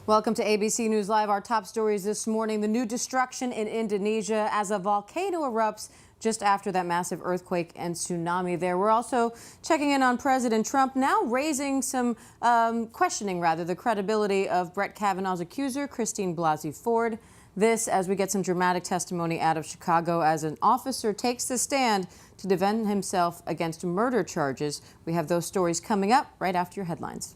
Welcome to ABC News Live. Our top stories this morning: the new destruction in Indonesia as a volcano erupts just after that massive earthquake and tsunami there. We're also checking in on President Trump, now raising some questioning the credibility of Brett Kavanaugh's accuser, Christine Blasey Ford. This as we get some dramatic testimony out of Chicago as an officer takes the stand to defend himself against murder charges. We have those stories coming up right after your headlines.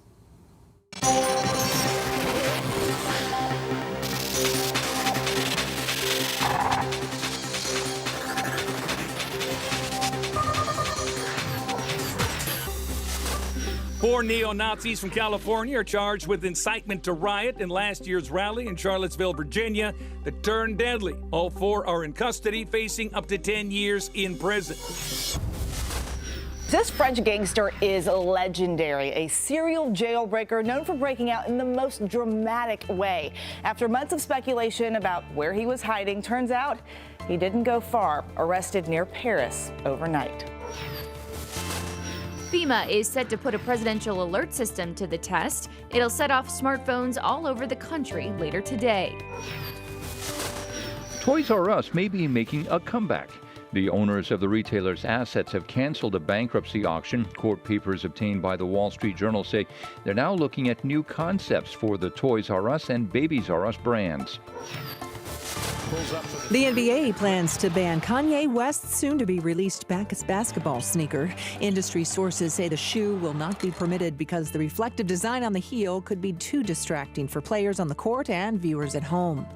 Four neo-Nazis from California are charged with incitement to riot in last year's rally in Charlottesville, Virginia, that turned deadly. All four are in custody, facing up to 10 years in prison. This French gangster is legendary, a serial jailbreaker known for breaking out in the most dramatic way. After months of speculation about where he was hiding, turns out he didn't go far, arrested near Paris overnight. FEMA is set to put a presidential alert system to the test. It'll set off smartphones all over the country later today. Toys R Us may be making a comeback. The owners of the retailer's assets have canceled a bankruptcy auction. Court papers obtained by the Wall Street Journal say they're now looking at new concepts for the Toys R Us and Babies R Us brands. The NBA plans to ban Kanye West's soon-to-be-released basketball sneaker. Industry sources say the shoe will not be permitted because the reflective design on the heel could be too distracting for players on the court and viewers at home.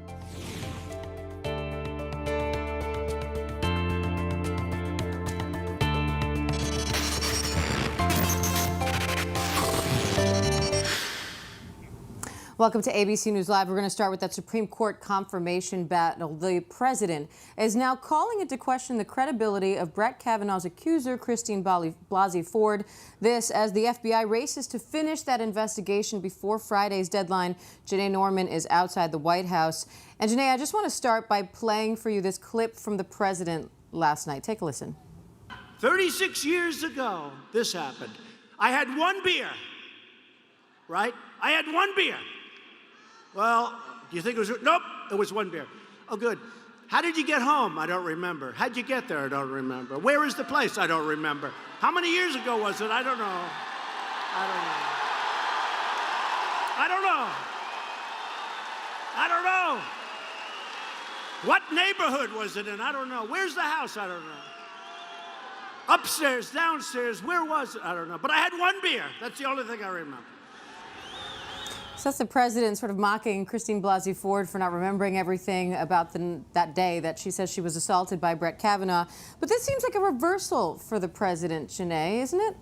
Welcome to ABC News Live. We're going to start with that Supreme Court confirmation battle. The president is now calling into question the credibility of Brett Kavanaugh's accuser, Christine Blasey Ford. This as the FBI races to finish that investigation before Friday's deadline. Janae Norman is outside the White House. And Janae, I just want to start by playing for you this clip from the president last night. Take a listen. 36 years ago, this happened. I had one beer, right? I had one beer. Well, do you think it was? Nope, it was one beer. Oh, good. How did you get home? I don't remember. How'd you get there? I don't remember. Where is the place? I don't remember. How many years ago was it? I don't know. I don't know. What neighborhood was it in? I don't know. Where's the house? I don't know. Upstairs, downstairs, where was it? I don't know. But I had one beer. That's the only thing I remember. So that's the president sort of mocking Christine Blasey Ford for not remembering everything about that day that she says she was assaulted by Brett Kavanaugh. But this seems like a reversal for the president, Janae, isn't it?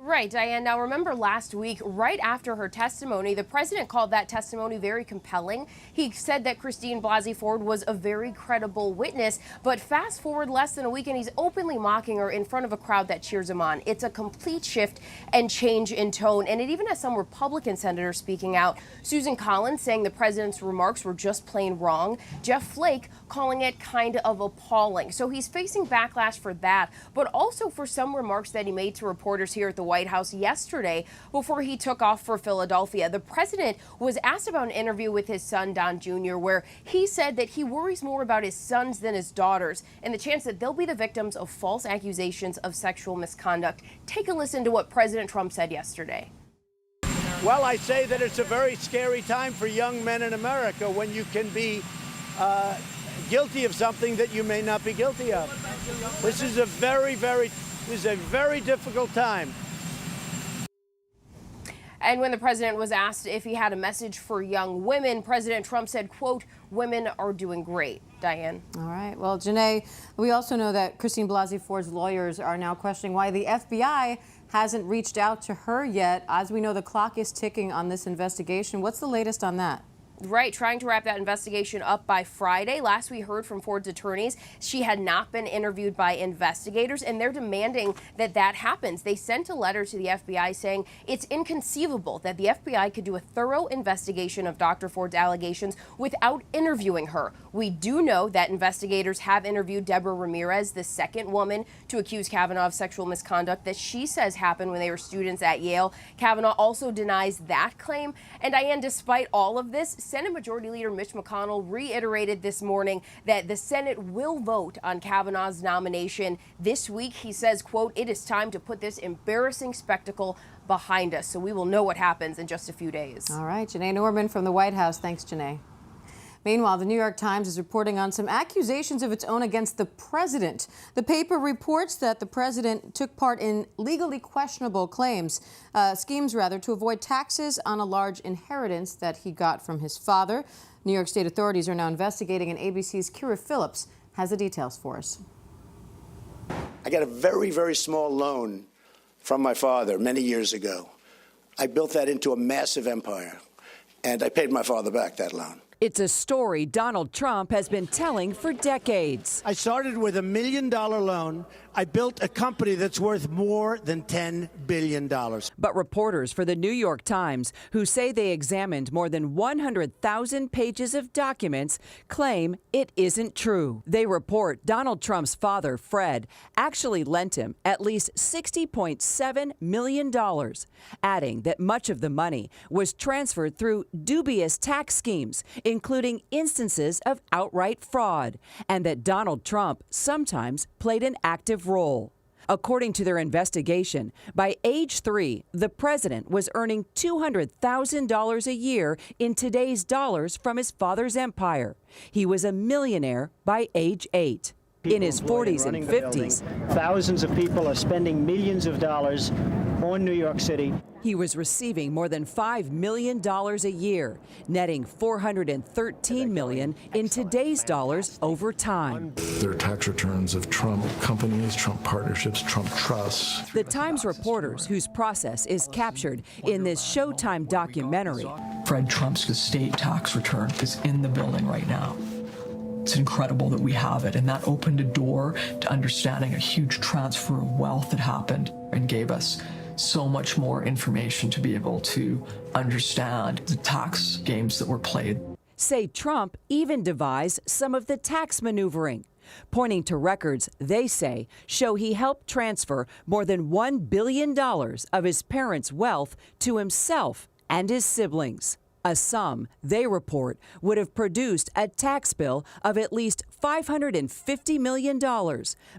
Right, Diane. Now, remember last week, right after her testimony, the president called that testimony very compelling. He said that Christine Blasey Ford was a very credible witness. But fast forward less than a week, and he's openly mocking her in front of a crowd that cheers him on. It's a complete shift and change in tone. And it even has some Republican senators speaking out. Susan Collins saying the president's remarks were just plain wrong. Jeff Flake calling it kind of appalling. So he's facing backlash for that, but also for some remarks that he made to reporters here at the White House yesterday before he took off for Philadelphia. The president was asked about an interview with his son, Don Jr., where he said that he worries more about his sons than his daughters and the chance that they'll be the victims of false accusations of sexual misconduct. Take a listen to what President Trump said yesterday. Well, I say that it's a very scary time for young men in America when you can be guilty of something that you may not be guilty of. This is a very difficult time. And when the president was asked if he had a message for young women, President Trump said, quote, "Women are doing great." Diane. All right. Well, Janae, we also know that Christine Blasey Ford's lawyers are now questioning why the FBI hasn't reached out to her yet. As we know, the clock is ticking on this investigation. What's the latest on that? Right, trying to wrap that investigation up by Friday. Last we heard from Ford's attorneys, she had not been interviewed by investigators, and they're demanding that that happens. They sent a letter to the FBI saying it's inconceivable that the FBI could do a thorough investigation of Dr. Ford's allegations without interviewing her. We do know that investigators have interviewed Deborah Ramirez, the second woman to accuse Kavanaugh of sexual misconduct that she says happened when they were students at Yale. Kavanaugh also denies that claim. And Diane, despite all of this, Senate Majority Leader Mitch McConnell reiterated this morning that the Senate will vote on Kavanaugh's nomination this week. He says, quote, "It is time to put this embarrassing spectacle behind us." So we will know what happens in just a few days. All right, Janae Norman from the White House. Thanks, Janae. Meanwhile, the New York Times is reporting on some accusations of its own against the president. The paper reports that the president took part in legally questionable schemes to avoid taxes on a large inheritance that he got from his father. New York State authorities are now investigating, and ABC's Kira Phillips has the details for us. I got a very, very small loan from my father many years ago. I built that into a massive empire, and I paid my father back that loan. It's a story Donald Trump has been telling for decades. I started with $1 million loan. I built a company that's worth more than $10 billion. But reporters for the New York Times, who say they examined more than 100,000 pages of documents, claim it isn't true. They report Donald Trump's father, Fred, actually lent him at least $60.7 million, adding that much of the money was transferred through dubious tax schemes, including instances of outright fraud, and that Donald Trump sometimes played an active role. According to their investigation, by age 3, the president was earning $200,000 a year in today's dollars from his father's empire. He was a millionaire by age 8. In his 40s and 50s, thousands of people are spending millions of dollars on New York City. He was receiving more than $5 million a year, netting $413 million in today's dollars over time. There are tax returns of Trump companies, Trump partnerships, Trump trusts. The Times reporters, whose process is captured in this Showtime documentary. Fred Trump's estate tax return is in the building right now. It's incredible that we have it, and that opened a door to understanding a huge transfer of wealth that happened and gave us so much more information to be able to understand the tax games that were played. Say Trump even devised some of the tax maneuvering, pointing to records they say show he helped transfer more than $1 billion of his parents' wealth to himself and his siblings. A sum they report would have produced a tax bill of at least $550 million.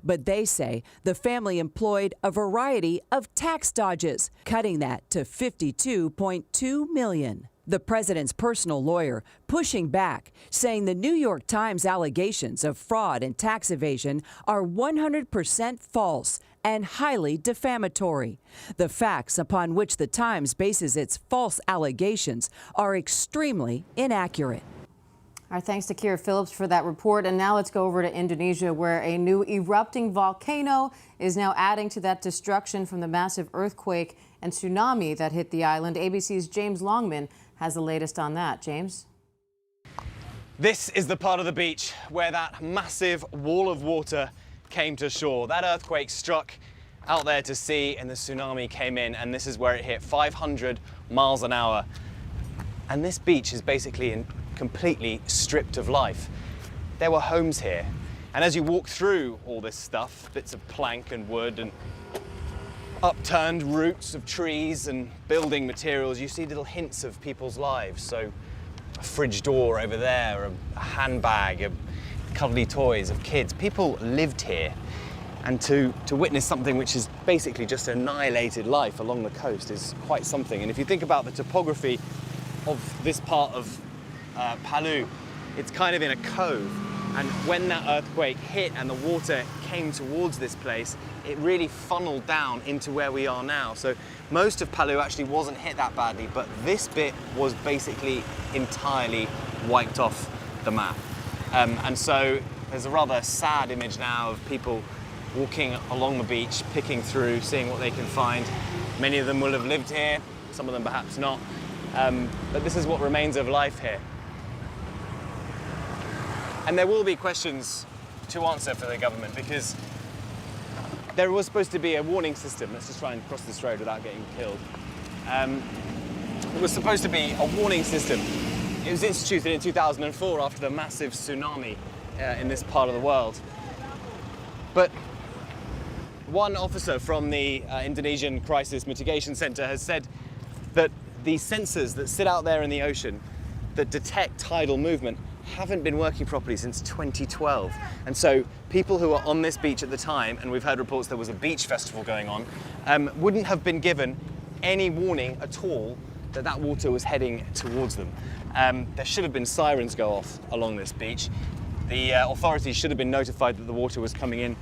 But they say the family employed a variety of tax dodges, cutting that to $52.2 million. The president's personal lawyer pushing back, saying the New York Times allegations of fraud and tax evasion are 100% false and highly defamatory. The facts upon which the Times bases its false allegations are extremely inaccurate. Our thanks to Kira Phillips for that report. And now let's go over to Indonesia, where a new erupting volcano is now adding to that destruction from the massive earthquake and tsunami that hit the island. ABC's James Longman has the latest on that. James? This is the part of the beach where that massive wall of water came to shore. That earthquake struck out there to sea and the tsunami came in, and this is where it hit, 500 miles an hour. And this beach is basically completely stripped of life. There were homes here. And as you walk through all this stuff, bits of plank and wood and upturned roots of trees and building materials, you see little hints of people's lives. So a fridge door over there, a handbag, cuddly toys of kids. People lived here, and to witness something which is basically just annihilated life along the coast is quite something. And if you think about the topography of this part of Palu, it's kind of in a cove, and when that earthquake hit and the water came towards this place, it really funneled down into where we are now. So most of Palu actually wasn't hit that badly, but this bit was basically entirely wiped off the map. And so there's a rather sad image now of people walking along the beach, picking through, seeing what they can find. Many of them will have lived here, some of them perhaps not. But this is what remains of life here. And there will be questions to answer for the government, because there was supposed to be a warning system. Let's just try and cross this road without getting killed. There was supposed to be a warning system It was instituted in 2004 after the massive tsunami in this part of the world. But one officer from the Indonesian Crisis Mitigation Center has said that the sensors that sit out there in the ocean that detect tidal movement haven't been working properly since 2012. And so people who were on this beach at the time, and we've heard reports there was a beach festival going on, wouldn't have been given any warning at all that that water was heading towards them. There should have been sirens go off along this beach. The authorities should have been notified that the water was coming in,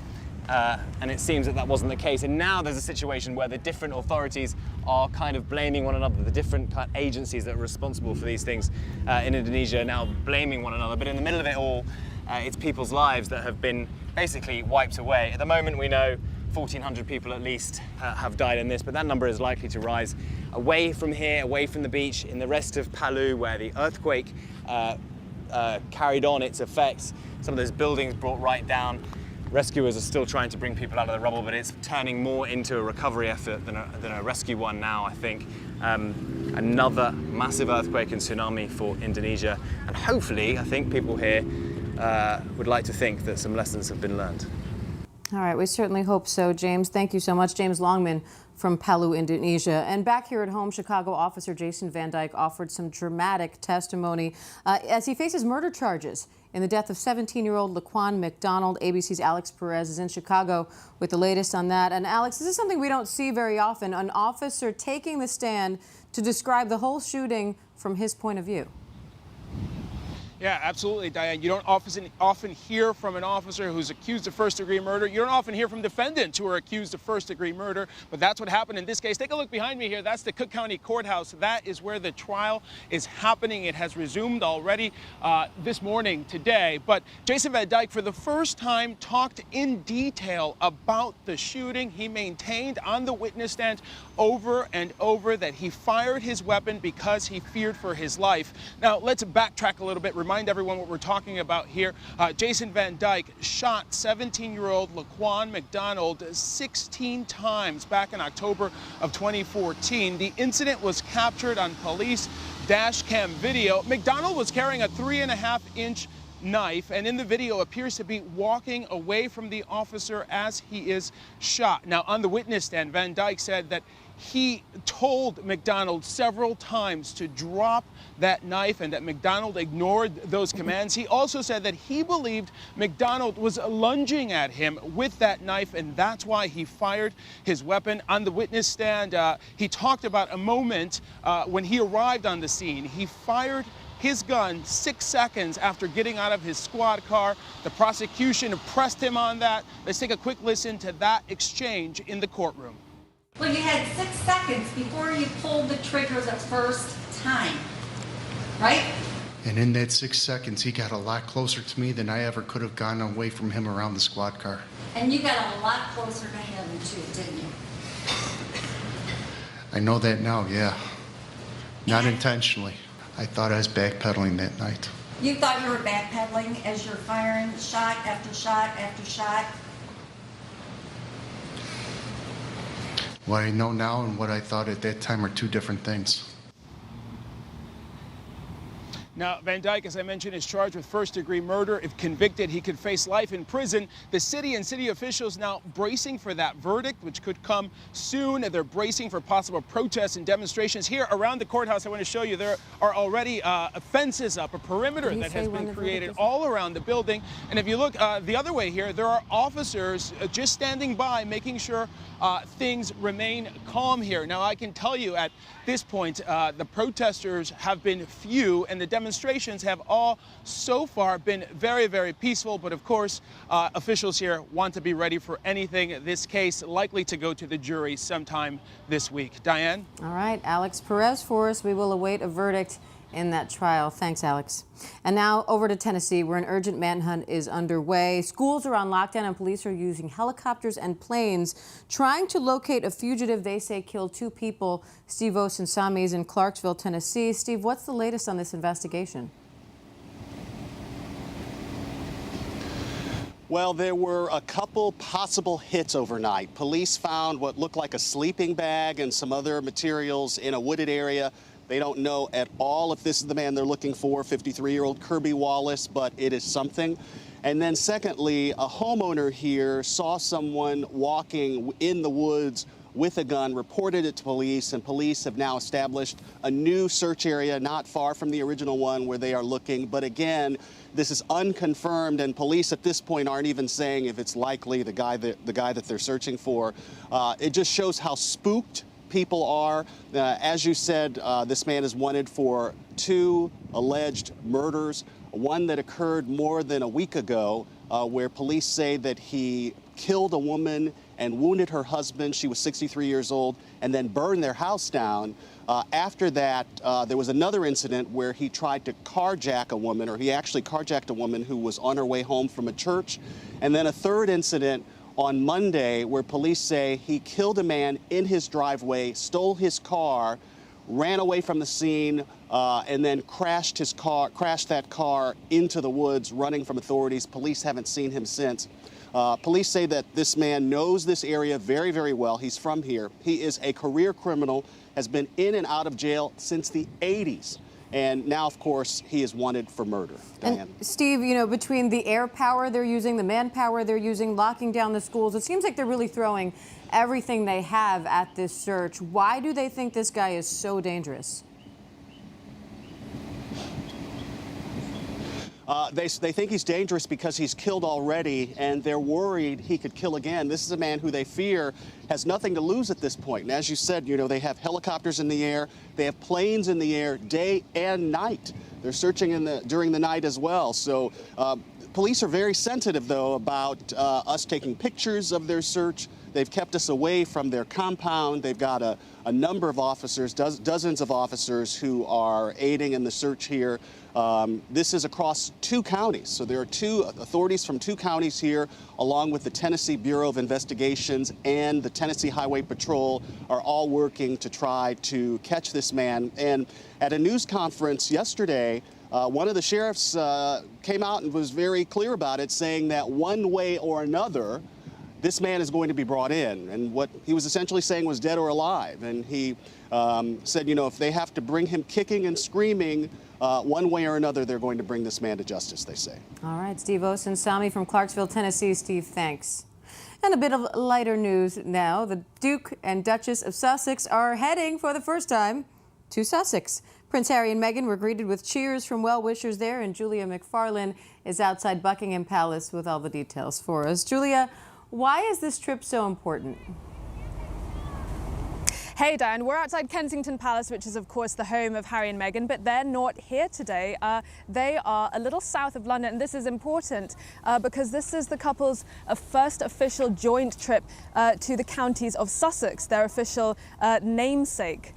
and it seems that that wasn't the case. And now there's a situation where the different authorities are kind of blaming one another. The different agencies that are responsible for these things in Indonesia are now blaming one another. But in the middle of it all, it's people's lives that have been basically wiped away. At the moment, we know 1,400 people at least have died in this, but that number is likely to rise away from here, away from the beach, in the rest of Palu, where the earthquake carried on its effects. Some of those buildings brought right down. Rescuers are still trying to bring people out of the rubble, but it's turning more into a recovery effort than a rescue one now, I think. Another massive earthquake and tsunami for Indonesia. And hopefully, I think people here would like to think that some lessons have been learned. All right, we certainly hope so, James. Thank you so much. James Longman from Palu, Indonesia. And back here at home, Chicago officer Jason Van Dyke offered some dramatic testimony as he faces murder charges in the death of 17-year-old Laquan McDonald. ABC's Alex Perez is in Chicago with the latest on that. And Alex, this is something we don't see very often, an officer taking the stand to describe the whole shooting from his point of view. Yeah, absolutely, Diane. You don't often hear from an officer who's accused of first-degree murder. You don't often hear from defendants who are accused of first-degree murder, but that's what happened in this case. Take a look behind me here. That's the Cook County Courthouse. That is where the trial is happening. It has resumed already this morning, today. But Jason Van Dyke, for the first time, talked in detail about the shooting. He maintained on the witness stand over and over that he fired his weapon because he feared for his life. Now, let's backtrack a little bit. Remind everyone what we're talking about here. Jason Van Dyke shot 17-year-old Laquan McDonald 16 times back in October of 2014. The incident was captured on police dash cam video. McDonald was carrying a 3.5-inch knife, and in the video appears to be walking away from the officer as he is shot. Now, on the witness stand, Van Dyke said that he told McDonald several times to drop that knife and that McDonald ignored those commands. He also said that he believed McDonald was lunging at him with that knife, and that's why he fired his weapon. On the witness stand, he talked about a moment when he arrived on the scene. He fired his gun 6 seconds after getting out of his squad car. The prosecution pressed him on that. Let's take a quick listen to that exchange in the courtroom. Well, you had 6 seconds before you pulled the trigger the first time, right? And in that 6 seconds, he got a lot closer to me than I ever could have gone away from him around the squad car. And you got a lot closer to him too, didn't you? I know that now, yeah. Not intentionally. I thought I was backpedaling that night. You thought you were backpedaling as you're firing shot after shot after shot? What I know now and what I thought at that time are two different things. Now, Van Dyke, as I mentioned, is charged with first-degree murder. If convicted, he could face life in prison. The city and city officials now bracing for that verdict, which could come soon. They're bracing for possible protests and demonstrations. Here around the courthouse, I want to show you, there are already fences up, a perimeter that has been created all around the building. And if you look the other way here, there are officers just standing by, making sure things remain calm here. Now, I can tell you at this point, the protesters have been few, and the demonstrations have all so far been very, very peaceful. But of course, officials here want to be ready for anything. This case likely to go to the jury sometime this week. Diane? All right, Alex Perez for us. We will await a verdict in that trial. Thanks, Alex. And now over to Tennessee, where an urgent manhunt is underway. Schools are on lockdown and police are using helicopters and planes trying to locate a fugitive they say killed 2 people. Steve Osinsami is in Clarksville, Tennessee. Steve, what's the latest on this investigation? Well, there were a couple possible hits overnight. Police found what looked like a sleeping bag and some other materials in a wooded area. They don't know at all if this is the man they're looking for, 53-year-old Kirby Wallace, but it is something. And then secondly, a homeowner here saw someone walking in the woods with a gun, reported it to police, and police have now established a new search area not far from the original one where they are looking. But again, this is unconfirmed, and police at this point aren't even saying if it's likely the guy that they're searching for. It just shows how spooked people are. As you said, this man is wanted for 2 alleged murders, one that occurred more than a week ago, where police say that he killed a woman and wounded her husband. She was 63 years old, and then burned their house down. After that, there was another incident where he tried to carjack a woman, or he actually carjacked a woman who was on her way home from a church. And then a third incident on Monday where police say he killed a man in his driveway, stole his car, ran away from the scene, and then crashed that car into the woods, running from authorities. Police haven't seen him since. Police say that this man knows this area very, very well. He's from here. He is a career criminal, has been in and out of jail since the 80s. And now, of course, he is wanted for murder. Diane. And Steve, you know, between the air power they're using, the manpower they're using, locking down the schools, it seems like they're really throwing everything they have at this search. Why do they think this guy is so dangerous? They think he's dangerous because he's killed already, and they're worried he could kill again. This is a man who they fear has nothing to lose at this point. And as you said, you know, they have helicopters in the air, they have planes in the air day and night. They're searching during the night as well. So police are very sensitive, though, about us taking pictures of their search. They've kept us away from their compound. They've got a number of officers, dozens of officers who are aiding in the search here. This is across 2 counties. So there are 2 authorities from 2 counties here, along with the Tennessee Bureau of Investigations and the Tennessee Highway Patrol, are all working to try to catch this man. And at a news conference yesterday, one of the sheriffs came out and was very clear about it, saying that one way or another, this man is going to be brought in. And what he was essentially saying was dead or alive. And he said, you know, if they have to bring him kicking and screaming, one way or another, they're going to bring this man to justice, they say. All right, Steve Osunsami from Clarksville, Tennessee. Steve, thanks. And a bit of lighter news now. The Duke and Duchess of Sussex are heading for the first time to Sussex. Prince Harry and Meghan were greeted with cheers from well-wishers there, and Julia McFarlane is outside Buckingham Palace with all the details for us. Julia, why is this trip so important? Hey Diane, we're outside Kensington Palace, which is of course the home of Harry and Meghan, but they're not here today. They are a little south of London, and this is important because this is the couple's first official joint trip to the counties of Sussex, their official namesake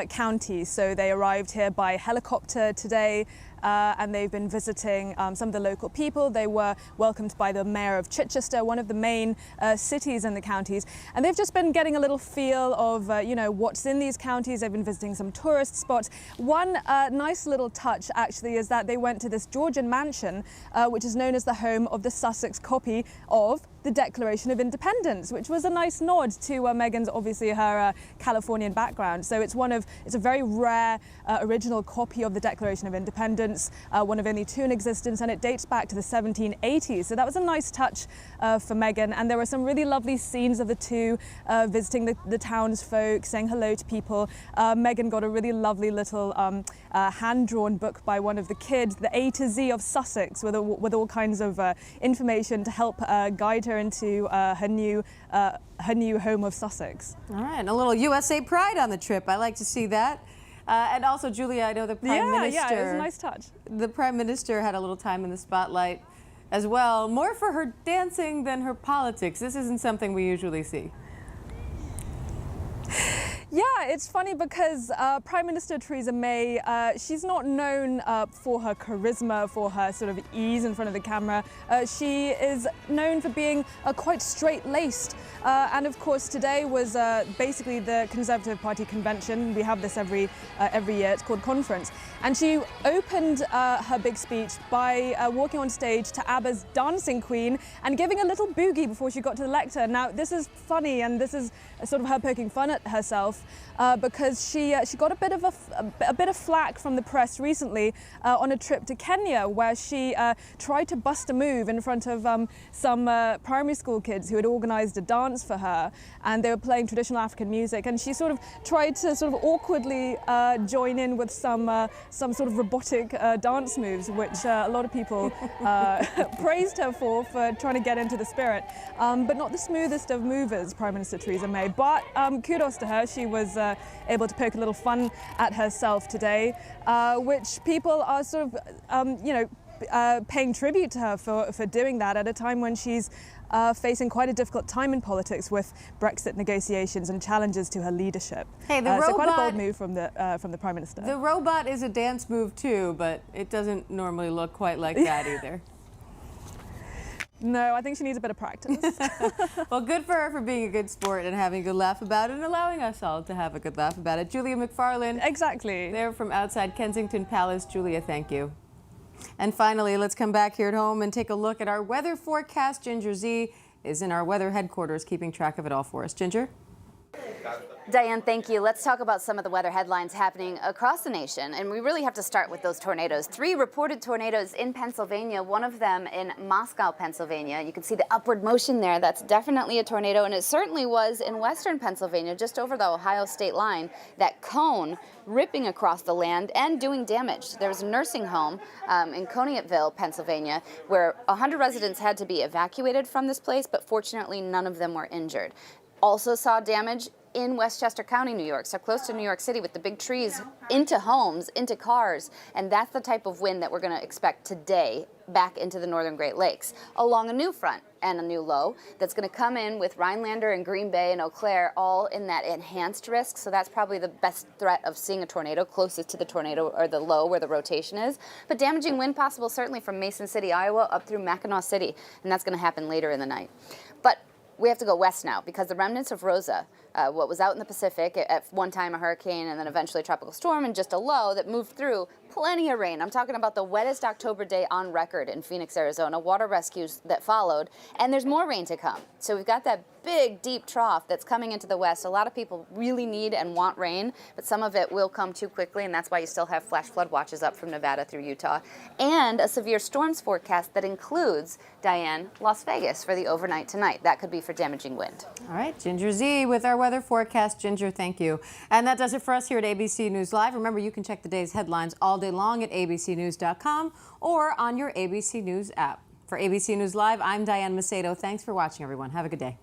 county. So they arrived here by helicopter today. And they've been visiting some of the local people. They were welcomed by the mayor of Chichester, one of the main cities in the counties. And they've just been getting a little feel of, you know, what's in these counties. They've been visiting some tourist spots. One nice little touch, actually, is that they went to this Georgian mansion, which is known as the home of the Sussex copy of the Declaration of Independence, which was a nice nod to Meghan's, obviously her Californian background. So it's a very rare original copy of the Declaration of Independence, one of only 2 in existence, and it dates back to the 1780s. So that was a nice touch for Meghan, and there were some really lovely scenes of the 2 visiting the townsfolk, saying hello to people. Meghan got a really lovely little hand-drawn book by one of the kids, the A to Z of Sussex, with all kinds of information to help guide her into her new home of Sussex. All right, a little USA pride on the trip. I like to see that. And also, Julia, I know the Prime Minister. Yeah, it was a nice touch. The Prime Minister had a little time in the spotlight as well, more for her dancing than her politics. This isn't something we usually see. Yeah, it's funny because Prime Minister Theresa May, she's not known for her charisma, for her sort of ease in front of the camera. She is known for being quite straight-laced. And of course, today was basically the Conservative Party convention. We have this every year. It's called Conference. And she opened her big speech by walking on stage to ABBA's Dancing Queen and giving a little boogie before she got to the lectern. Now, this is funny, and this is sort of her poking fun at herself. herself because she got a bit of flack from the press recently on a trip to Kenya, where she tried to bust a move in front of some primary school kids who had organized a dance for her, and they were playing traditional African music, and she sort of tried to sort of awkwardly join in with some sort of robotic dance moves, which a lot of people praised her for trying to get into the spirit, but not the smoothest of movers, Prime Minister Theresa May. But kudos to her, she was able to poke a little fun at herself today, which people are sort of, paying tribute to her for doing that at a time when she's facing quite a difficult time in politics with Brexit negotiations and challenges to her leadership. Hey, the robot, so quite a bold move from the Prime Minister. The robot is a dance move too, but it doesn't normally look quite like that either. No, I think she needs a bit of practice. Well, good for her for being a good sport and having a good laugh about it and allowing us all to have a good laugh about it. Julia McFarlane. Exactly. There from outside Kensington Palace. Julia, thank you. And finally, let's come back here at home and take a look at our weather forecast. Ginger Z is in our weather headquarters keeping track of it all for us. Ginger? Diane, thank you. Let's talk about some of the weather headlines happening across the nation. And we really have to start with those tornadoes. 3 reported tornadoes in Pennsylvania, one of them in Moscow, Pennsylvania. You can see the upward motion there. That's definitely a tornado. And it certainly was in western Pennsylvania, just over the Ohio state line. That cone ripping across the land and doing damage. There was a nursing home in Coneyville, Pennsylvania, where 100 residents had to be evacuated from this place, but fortunately none of them were injured. Also saw damage in Westchester County, New York, so close to New York City with the big trees into homes, into cars, and that's the type of wind that we're going to expect today back into the northern Great Lakes, along a new front and a new low that's going to come in with Rhinelander and Green Bay and Eau Claire all in that enhanced risk, so that's probably the best threat of seeing a tornado, closest to the tornado or the low where the rotation is. But damaging wind possible certainly from Mason City, Iowa, up through Mackinac City, and that's going to happen later in the night. But we have to go west now because the remnants of Rosa, what was out in the Pacific, at one time a hurricane and then eventually a tropical storm and just a low that moved through, plenty of rain. I'm talking about the wettest October day on record in Phoenix, Arizona, water rescues that followed, and there's more rain to come. So we've got that big, deep trough that's coming into the west. A lot of people really need and want rain, but some of it will come too quickly, and that's why you still have flash flood watches up from Nevada through Utah, and a severe storms forecast that includes, Diane, Las Vegas for the overnight tonight. That could be for damaging wind. All right, Ginger Z with our weather forecast. Ginger, thank you. And that does it for us here at ABC News Live. Remember, you can check the day's headlines all day long at abcnews.com or on your ABC News app. For ABC News Live, I'm Diane Macedo. Thanks for watching, everyone. Have a good day.